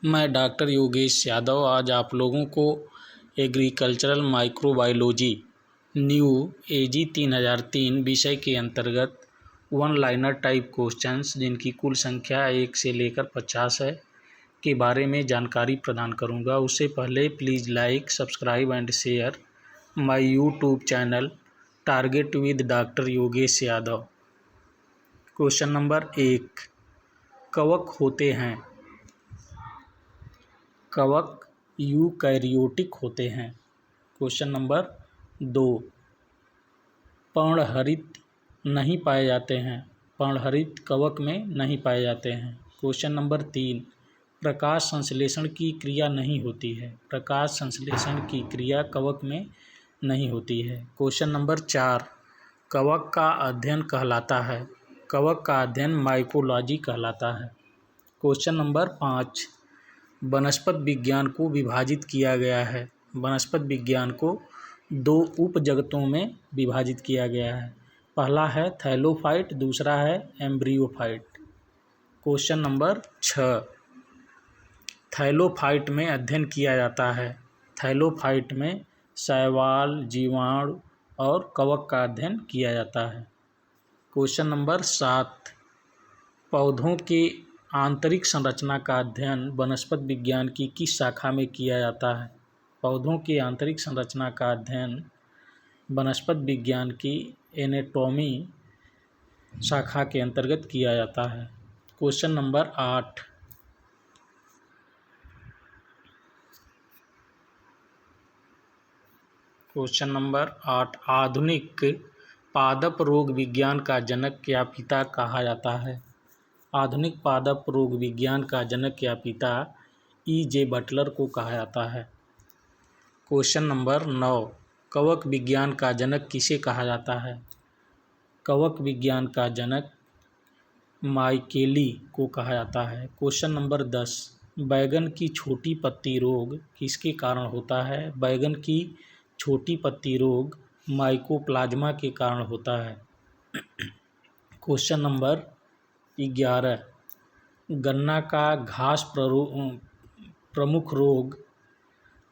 मैं डॉक्टर योगेश यादव आज आप लोगों को एग्रीकल्चरल माइक्रोबायोलॉजी न्यू AG 3003 विषय के अंतर्गत वन लाइनर टाइप क्वेश्चंस जिनकी कुल संख्या 1 से लेकर 50 है के बारे में जानकारी प्रदान करूंगा। उससे पहले please like, subscribe and share my YouTube channel target with doctor Yogesh Yadav. Question number 1, कवक होते हैं। कवक यूकैरियोटिक होते हैं। क्वेश्चन नंबर 2, पर्णहरित नहीं पाए जाते हैं। पर्णहरित कवक में नहीं पाए जाते हैं। क्वेश्चन नंबर 3, प्रकाश संश्लेषण की क्रिया नहीं होती है। प्रकाश संश्लेषण की क्रिया कवक में नहीं होती है। क्वेश्चन नंबर 4, कवक का अध्ययन कहलाता है। कवक का अध्ययन माइकोलॉजी कहलाता है। क्वेश्चन नंबर 5, वनस्पति विज्ञान को विभाजित किया गया है। वनस्पति विज्ञान को 2 उपजगतों में विभाजित किया गया है। पहला है थैलोफाइट, दूसरा है एम्ब्रियोफाइट। क्वेश्चन नंबर 6, थैलोफाइट में अध्ययन किया जाता है। थैलोफाइट में शैवाल, जीवाणु और कवक का अध्ययन किया जाता है। क्वेश्चन नंबर 7, पौधों के आंतरिक संरचना का अध्ययन वनस्पति विज्ञान की किस शाखा में किया जाता है। पौधों की आंतरिक संरचना का अध्ययन वनस्पति विज्ञान की एनाटॉमी शाखा के अंतर्गत किया जाता है। क्वेश्चन नंबर 8, आधुनिक पादप रोग विज्ञान का जनक या पिता कहा जाता है। आधुनिक पादप रोग विज्ञान का जनक या पिता E.J. बटलर को कहा जाता है। क्वेश्चन नंबर 9, कवक विज्ञान का जनक किसे कहा जाता है। कवक विज्ञान का जनक माइकेली को कहा जाता है। क्वेश्चन नंबर 10, बैगन की छोटी पत्ती रोग किसके कारण होता है। बैगन की छोटी पत्ती रोग माइकोप्लाज्मा के कारण होता है। क्वेश्चन नंबर 11, गन्ना का घास प्रमुख रोग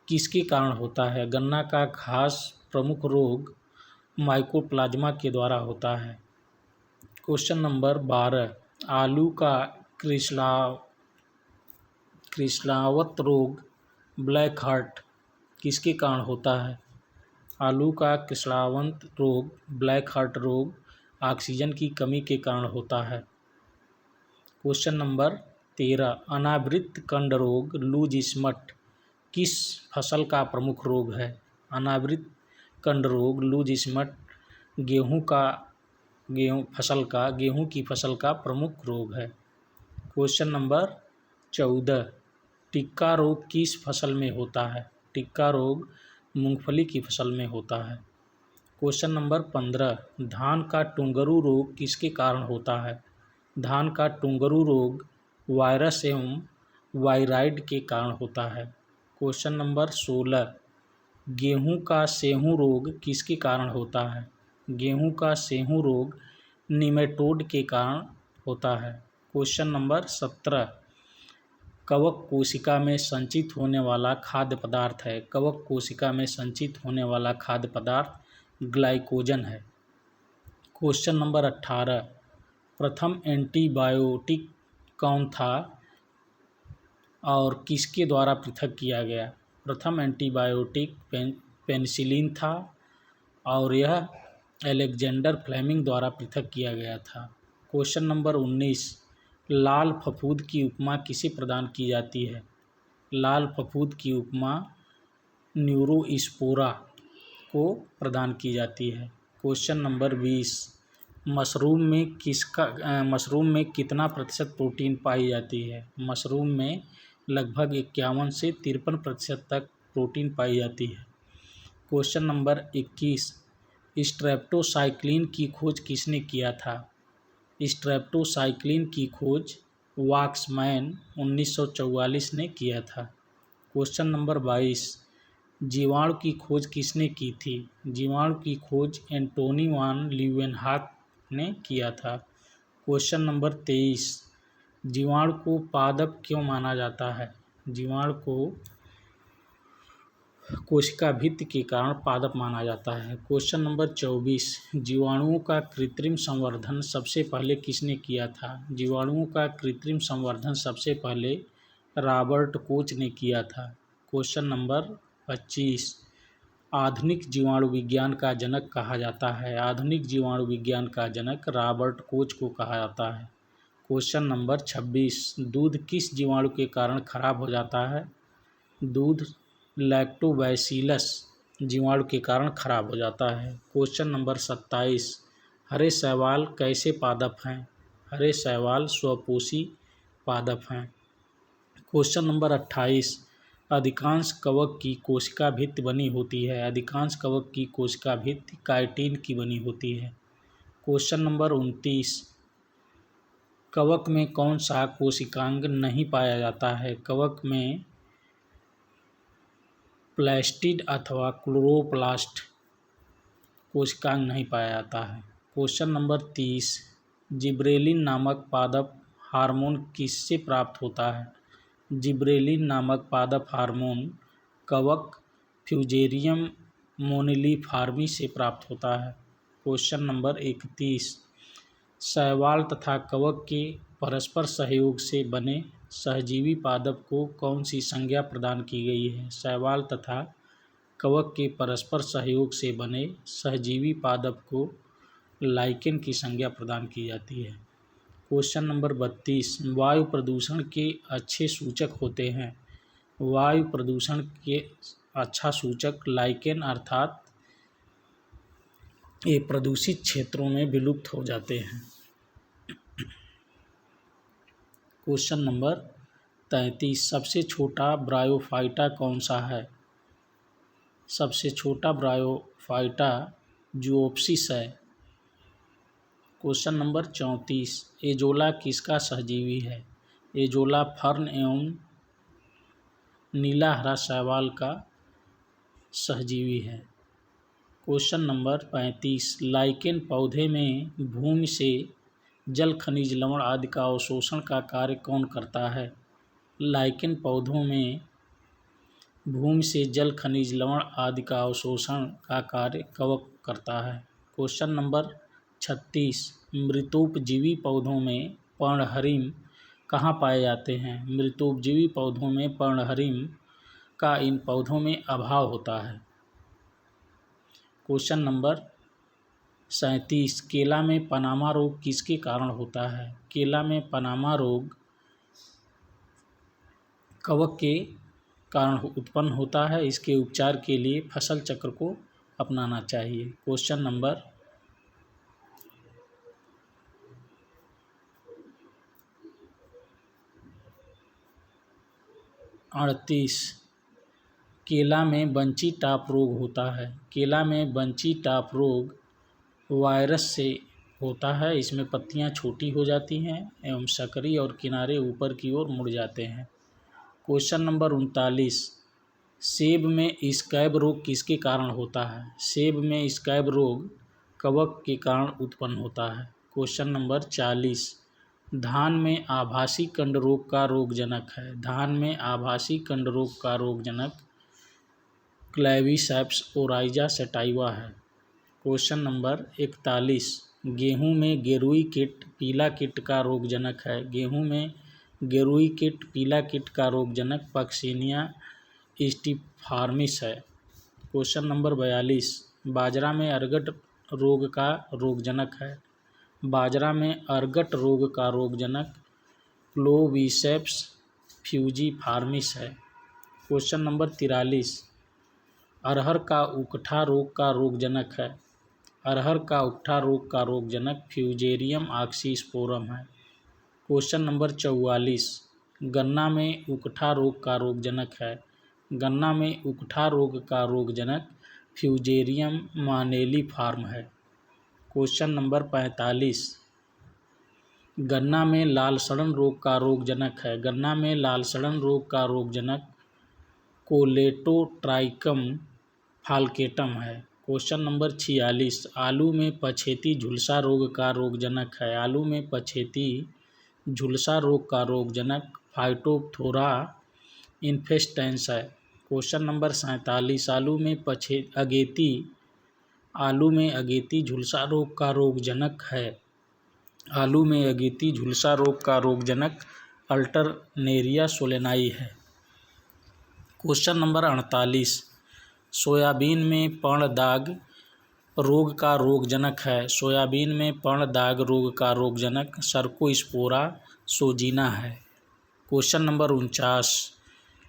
किसके कारण होता है। गन्ना का घास प्रमुख रोग माइकोप्लाज्मा के द्वारा होता है। क्वेश्चन नंबर 12, आलू का क्रिस्लावत रोग ब्लैक हार्ट किसके कारण होता है। आलू का क्रिस्लावंत रोग ब्लैक हार्ट रोग ऑक्सीजन की कमी के कारण होता है। क्वेश्चन नंबर 13, अनावृत कंड रोग लूज स्पॉट किस फसल का प्रमुख रोग है। अनावृत कंड रोग लूज स्पॉट गेहूं की फसल का प्रमुख रोग है। क्वेश्चन नंबर 14, टिक्का रोग किस फसल में होता है। टिक्का रोग मूंगफली की फसल में होता है। क्वेश्चन नंबर 15, धान का टुंगरू रोग किसके कारण होता है। धान का टुंगरू रोग वायरस एवं वायराइड के कारण होता है। क्वेश्चन नंबर 16, गेहूं का सेहूं रोग किसके कारण होता है। गेहूं का सेहूं रोग निमेटोड के कारण होता है। क्वेश्चन नंबर 17, कवक कोशिका में संचित होने वाला खाद्य पदार्थ है। कवक कोशिका में संचित होने वाला खाद्य पदार्थ ग्लाइकोजन है। क्वेश्चन नंबर 18, प्रथम एंटीबायोटिक कौन था और किसके द्वारा पृथक किया गया। प्रथम एंटीबायोटिक पेनिसिलिन था और यह अलेक्जेंडर फ्लेमिंग द्वारा पृथक किया गया था। क्वेश्चन नंबर 19, लाल फफूंद की उपमा किसे प्रदान की जाती है। लाल फफूंद की उपमा न्यूरोस्पोरा को प्रदान की जाती है। क्वेश्चन नंबर 20, मशरूम में कितना प्रतिशत प्रोटीन पाई जाती है। मशरूम में लगभग 51 से 53% तक प्रोटीन पाई जाती है। क्वेश्चन नंबर 21, स्ट्रेप्टोसाइक्लिन की खोज किसने किया था। स्ट्रेप्टोसाइक्लिन की खोज वाक्समैन 1944 ने किया था। क्वेश्चन नंबर 22, जीवाणु की खोज किसने की थी। जीवाणु की खोज एंटोनी वान ल्यूवेनहॉक ने किया था। क्वेश्चन नंबर 23, जीवाणु को पादप क्यों माना जाता है। जीवाणु को कोशिका भित्ति के कारण पादप माना जाता है। क्वेश्चन नंबर 24, जीवाणुओं का कृत्रिम संवर्धन सबसे पहले किसने किया था? जीवाणुओं का कृत्रिम संवर्धन सबसे पहले रॉबर्ट कोच ने किया था। क्वेश्चन नंबर 25, आधुनिक जीवाणु विज्ञान का जनक कहा जाता है? आधुनिक जीवाणु विज्ञान का जनक रॉबर्ट कोच को कहा जाता है। क्वेश्चन नंबर 26, दूध किस जीवाणु के कारण खराब हो जाता है? दूध लैक्टोबैसिलस जीवाणु के कारण खराब हो जाता है। क्वेश्चन नंबर 27, हरे शैवाल कैसे पादप हैं? हरे शैवाल स्वपोषी पादप हैं। क्वेश्चन नंबर 28, अधिकांश कवक की कोशिका भित्ति बनी होती है? अधिकांश कवक की कोशिका भित्ति काइटिन की बनी होती है। क्वेश्चन नंबर 29, कवक में कौन सा कोशिकांग नहीं पाया जाता है? कवक में प्लास्टिड अथवा क्लोरोप्लास्ट कोशिकांग नहीं पाया जाता है। क्वेश्चन नंबर 30, जिब्रेलिन नामक पादप हार्मोन किससे प्राप्त होता है? जिब्रेलिन नामक पादप हार्मोन कवक फ्यूजेरियम मोनिलीफार्मी से प्राप्त होता है। क्वेश्चन नंबर 31, शैवाल तथा कवक के परस्पर सहयोग से बने सहजीवी पादप को कौन सी संज्ञा प्रदान की गई है? शैवाल तथा कवक के परस्पर सहयोग से बने सहजीवी पादप को लाइकेन की संज्ञा प्रदान की जाती है। क्वेश्चन नंबर 32, वायु प्रदूषण के अच्छे सूचक होते हैं? वायु प्रदूषण के अच्छा सूचक लाइकेन अर्थात ये प्रदूषित क्षेत्रों में विलुप्त हो जाते हैं। क्वेश्चन नंबर 33, सबसे छोटा ब्रायोफाइटा कौन सा है? सबसे छोटा ब्रायोफाइटा जुओप्सिस है। क्वेश्चन नंबर 34, एजोला किसका सहजीवी है? एजोला फर्न एवं नीला हरा शैवाल का सहजीवी है। क्वेश्चन नंबर 35, लाइकेन पौधे में भूमि से जल खनिज लवण आदि का अवशोषण का कार्य कौन करता है? लाइकेन पौधों में भूमि से जल खनिज लवण आदि का अवशोषण का कार्य कवक करता है। क्वेश्चन नंबर 36, मृतोपजीवी पौधों में पर्णहरिम कहाँ पाए जाते हैं? मृतोपजीवी पौधों में पर्णहरिम का इन पौधों में अभाव होता है। क्वेश्चन नंबर 37, केला में पनामा रोग किसके कारण होता है? केला में पनामा रोग कवक के कारण उत्पन्न होता है। इसके उपचार के लिए फसल चक्र को अपनाना चाहिए। क्वेश्चन नंबर 38, केला में बंची टॉप रोग होता है। केला में बंची टॉप रोग वायरस से होता है। इसमें पत्तियां छोटी हो जाती हैं एवं सकरी और किनारे ऊपर की ओर मुड़ जाते हैं। क्वेश्चन नंबर 39, सेब में स्कैब रोग किसके कारण होता है? सेब में स्कैब रोग कवक के कारण उत्पन्न होता है। क्वेश्चन नंबर 40, धान में आभासी कंड रोग का रोगजनक है। धान में आभासी कंड रोग का रोगजनक क्लेवीसैप्स ओराइजा सटाइवा है। क्वेश्चन नंबर 41, गेहूं में गेरुई कीट पीला कीट का रोगजनक है। गेहूं में गेरुई कीट पीला कीट का रोगजनक पक्सिनिया स्टिफार्मिस है। क्वेश्चन नंबर 42, बाजरा में अरगट रोग का रोगजनक है। बाजरा में अरगट रोग का रोगजनक क्लोवीसेप्स फ्यूजीफार्मिस है। क्वेश्चन नंबर 43, अरहर का उकठा रोग का रोगजनक है। अरहर का उकठा रोग का रोगजनक फ्यूजेरियम ऑक्सीस्पोरम है। क्वेश्चन नंबर 44, गन्ना में उकठा रोग का रोगजनक है। गन्ना में उकठा रोग का रोगजनक फ्यूजेरियम मानेलिफार्म है। क्वेश्चन नंबर 45, गन्ना में लाल सड़न रोग का रोगजनक है। गन्ना में लाल सड़न रोग का रोगजनक कोलेटोट्राइकम फाल्केटम है। क्वेश्चन नंबर 46, आलू में पछेती झुलसा रोग का रोगजनक है। आलू में पछेती झुलसा रोग का रोगजनक फाइटोप्थोरा इन्फेस्टेंस है। क्वेश्चन नंबर 47, आलू में अगेती झुलसा रोग का रोगजनक है। आलू में अगेती झुलसा रोग का रोगजनक अल्टरनेरिया सोलेनाई है। क्वेश्चन नंबर 48, सोयाबीन में पर्ण दाग रोग का रोगजनक है। सोयाबीन में पर्ण दाग रोग का रोगजनक सर्कोस्पोरा सोजीना है। क्वेश्चन नंबर 49,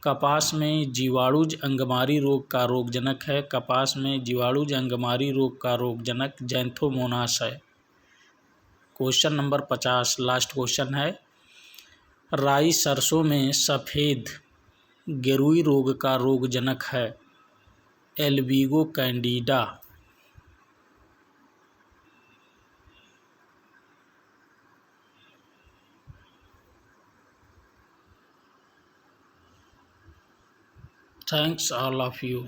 कपास में जीवाणुज अंगमारी रोग का रोगजनक है। कपास में जीवाणुज अंगमारी रोग का रोगजनक जैंथोमोनास है। क्वेश्चन नंबर 50, लास्ट क्वेश्चन है, राई सरसों में सफ़ेद गेरुई रोग का रोगजनक है Albugo Candida. Thanks all of you.